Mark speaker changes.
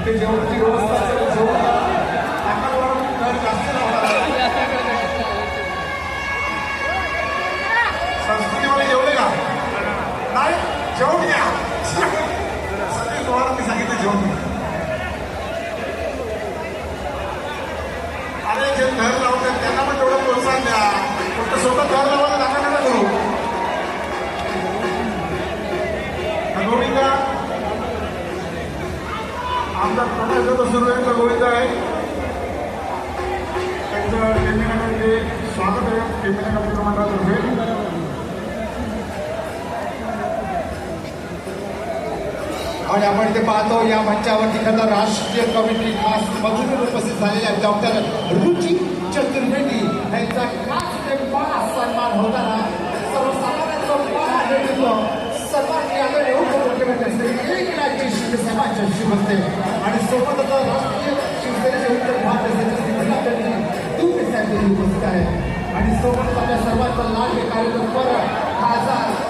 Speaker 1: इथे जेवणाची व्यवस्था असेल जेवण आकारवाढून दर जास्त लावणार. संस्कृतीमध्ये जेवले का नाही जेवण घ्या सगळे तुम्हाला सांगितलं जेवण घ्या. अरे जे घर लावतात त्यांना पण तेवढं प्रोत्साहन द्या. फक्त स्वतः घर लावायला नका नका करू. गोविंदा आमचा प्रकाशाचा सुरुवातीचा गोविंदा आहे. त्यांचं टेमिनाकडे स्वागत आहे टेमिना कमिटी मंडळातर्फे.
Speaker 2: आणि आपण इथे पाहतो या मंचावरती खरं राष्ट्रीय कमिटी खास मधून उपस्थित झालेल्या डॉक्टर रुची चतुर्वेदी यांचा खास सन्मान होताना सर्वसामान्यांचं सर्वांनी आता येऊन मुख्यमंत्री असते एक राज्य शिवसेनाच्या शिवसते आणि सोबतच राष्ट्रीय शिवसेनेचे उत्तर भारत दूर उपस्थित आहे आणि सोबतच आपल्या सर्वांचा लाभ कार्यक्रम खासदार